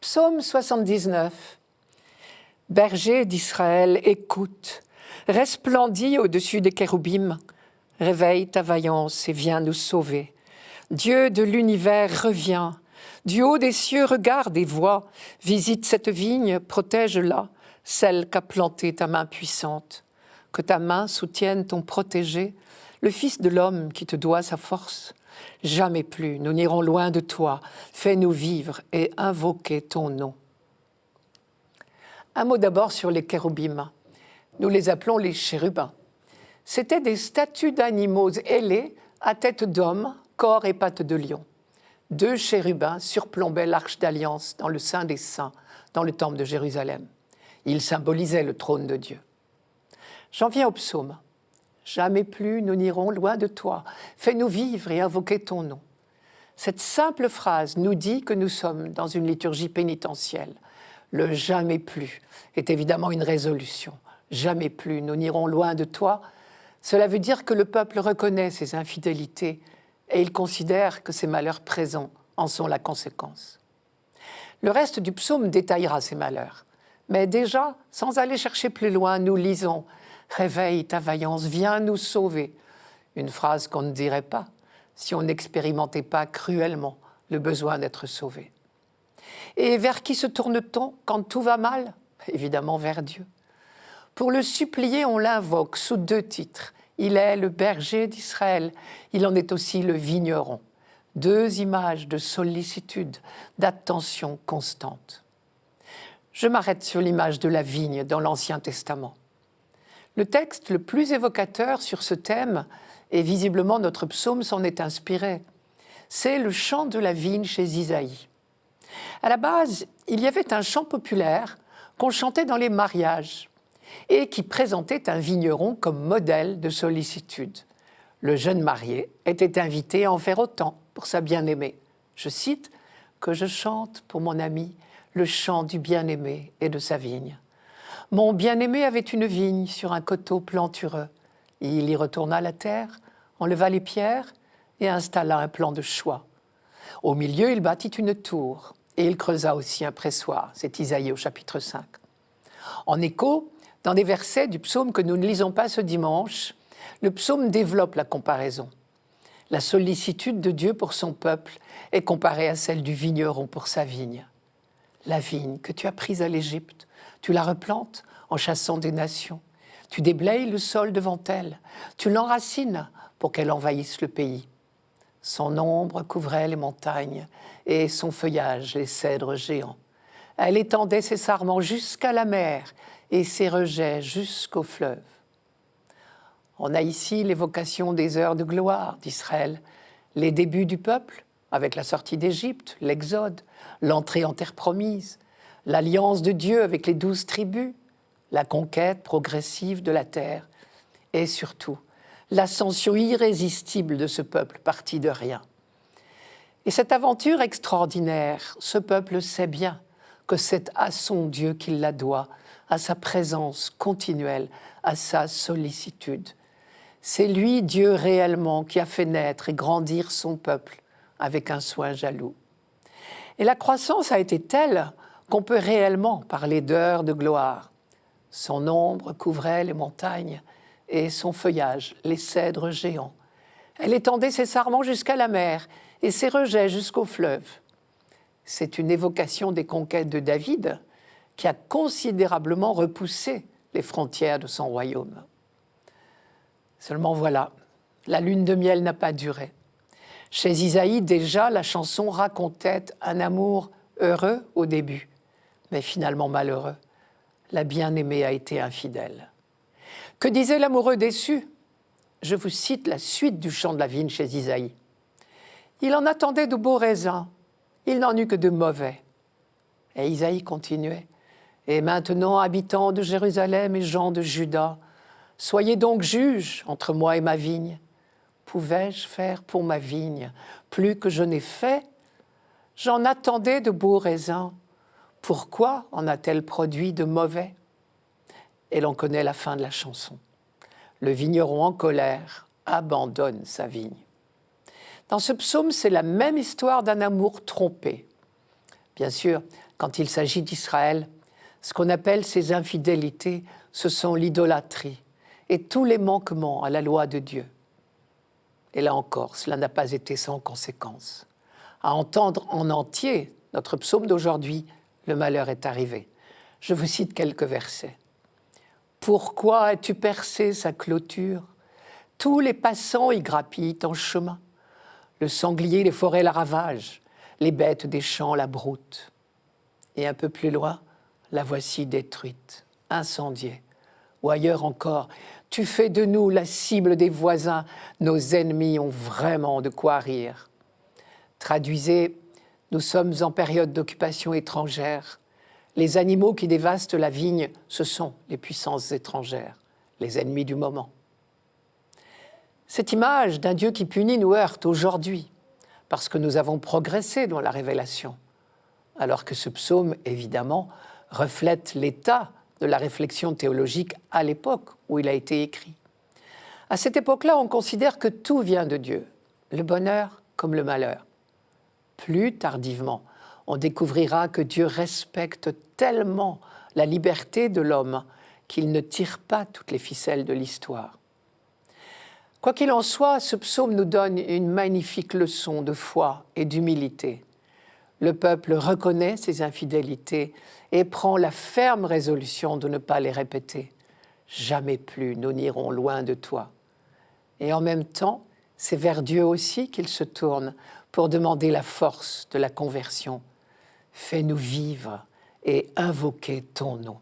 Psaume 79. Berger d'Israël, écoute, resplendis au-dessus des kéroubim, réveille ta vaillance et viens nous sauver. Dieu de l'univers, reviens, du haut des cieux, regarde et vois, visite cette vigne, protège-la, celle qu'a plantée ta main puissante. Que ta main soutienne ton protégé, le Fils de l'homme qui te doit sa force. Jamais plus nous n'irons loin de toi, fais-nous vivre et invoquer ton nom. Un mot d'abord sur les kéroubim. Nous les appelons les chérubins. C'étaient des statues d'animaux ailés à tête d'homme, corps et pattes de lion. 2 chérubins surplombaient l'arche d'alliance dans le Saint des Saints, dans le temple de Jérusalem. Ils symbolisaient le trône de Dieu. J'en viens au psaume. Jamais plus nous n'irons loin de toi. Fais-nous vivre et invoquer ton nom. Cette simple phrase nous dit que nous sommes dans une liturgie pénitentielle. Le jamais plus est évidemment une résolution. Jamais plus nous n'irons loin de toi. Cela veut dire que le peuple reconnaît ses infidélités et il considère que ses malheurs présents en sont la conséquence. Le reste du psaume détaillera ces malheurs. Mais déjà, sans aller chercher plus loin, nous lisons « Réveille ta vaillance, viens nous sauver ». Une phrase qu'on ne dirait pas si on n'expérimentait pas cruellement le besoin d'être sauvé. Et vers qui se tourne-t-on quand tout va mal ? Évidemment vers Dieu. Pour le supplier, on l'invoque sous 2 titres. Il est le berger d'Israël, il en est aussi le vigneron. 2 images de sollicitude, d'attention constante. Je m'arrête sur l'image de la vigne dans l'Ancien Testament. Le texte le plus évocateur sur ce thème, et visiblement notre psaume s'en est inspiré, c'est le chant de la vigne chez Isaïe. À la base, il y avait un chant populaire qu'on chantait dans les mariages et qui présentait un vigneron comme modèle de sollicitude. Le jeune marié était invité à en faire autant pour sa bien-aimée. Je cite « Que je chante pour mon ami le chant du bien-aimé et de sa vigne. Mon bien-aimé avait une vigne sur un coteau plantureux. Il y retourna la terre, enleva les pierres et installa un plan de choix. Au milieu, il bâtit une tour et il creusa aussi un pressoir. » C'est Isaïe au chapitre 5. En écho, dans des versets du psaume que nous ne lisons pas ce dimanche, le psaume développe la comparaison. La sollicitude de Dieu pour son peuple est comparée à celle du vigneron pour sa vigne. La vigne que tu as prise à l'Égypte, tu la replantes en chassant des nations. Tu déblayes le sol devant elle, tu l'enracines pour qu'elle envahisse le pays. Son ombre couvrait les montagnes et son feuillage les cèdres géants. Elle étendait ses sarments jusqu'à la mer et ses rejets jusqu'au fleuve. On a ici l'évocation des heures de gloire d'Israël, les débuts du peuple avec la sortie d'Égypte, l'Exode, l'entrée en terre promise, l'alliance de Dieu avec les 12 tribus, la conquête progressive de la terre et surtout l'ascension irrésistible de ce peuple parti de rien. Et cette aventure extraordinaire, ce peuple sait bien que c'est à son Dieu qu'il la doit, à sa présence continuelle, à sa sollicitude. C'est lui, Dieu réellement, qui a fait naître et grandir son peuple avec un soin jaloux. Et la croissance a été telle qu'on peut réellement parler d'heures de gloire. Son ombre couvrait les montagnes et son feuillage les cèdres géants. Elle étendait ses sarments jusqu'à la mer et ses rejets jusqu'au fleuve. C'est une évocation des conquêtes de David qui a considérablement repoussé les frontières de son royaume. Seulement voilà, la lune de miel n'a pas duré. Chez Isaïe, déjà, la chanson racontait un amour heureux au début, mais finalement malheureux. La bien-aimée a été infidèle. Que disait l'amoureux déçu ? Je vous cite la suite du chant de la vigne chez Isaïe. Il en attendait de beaux raisins, il n'en eut que de mauvais. Et Isaïe continuait. Et maintenant, habitants de Jérusalem et gens de Juda, soyez donc juges entre moi et ma vigne. Pouvais-je faire pour ma vigne plus que je n'ai fait ? J'en attendais de beaux raisins. Pourquoi en a-t-elle produit de mauvais ? Et l'on connaît la fin de la chanson. Le vigneron en colère abandonne sa vigne. Dans ce psaume, c'est la même histoire d'un amour trompé. Bien sûr, Quand il s'agit d'Israël, ce qu'on appelle ces infidélités, ce sont l'idolâtrie et tous les manquements à la loi de Dieu. Et là encore, cela n'a pas été sans conséquence. À entendre en entier notre psaume d'aujourd'hui, le malheur est arrivé. Je vous cite quelques versets. « Pourquoi as-tu percé sa clôture ? Tous les passants y grappillent en chemin. Le sanglier des forêts la ravage, les bêtes des champs la broutent. Et un peu plus loin, la voici détruite, incendiée. Ou ailleurs encore, tu fais de nous la cible des voisins, nos ennemis ont vraiment de quoi rire. » Traduisez, nous sommes en période d'occupation étrangère. Les animaux qui dévastent la vigne, ce sont les puissances étrangères, les ennemis du moment. Cette image d'un Dieu qui punit nous heurte aujourd'hui, parce que nous avons progressé dans la révélation, alors que ce psaume, évidemment, reflète l'état de la réflexion théologique à l'époque où il a été écrit. À cette époque-là, on considère que tout vient de Dieu, le bonheur comme le malheur. Plus tardivement, on découvrira que Dieu respecte tellement la liberté de l'homme qu'il ne tire pas toutes les ficelles de l'histoire. Quoi qu'il en soit, ce psaume nous donne une magnifique leçon de foi et d'humilité. Le peuple reconnaît ses infidélités et prend la ferme résolution de ne pas les répéter. Jamais plus nous n'irons loin de toi. Et en même temps, c'est vers Dieu aussi qu'il se tourne pour demander la force de la conversion. Fais-nous vivre et invoquer ton nom.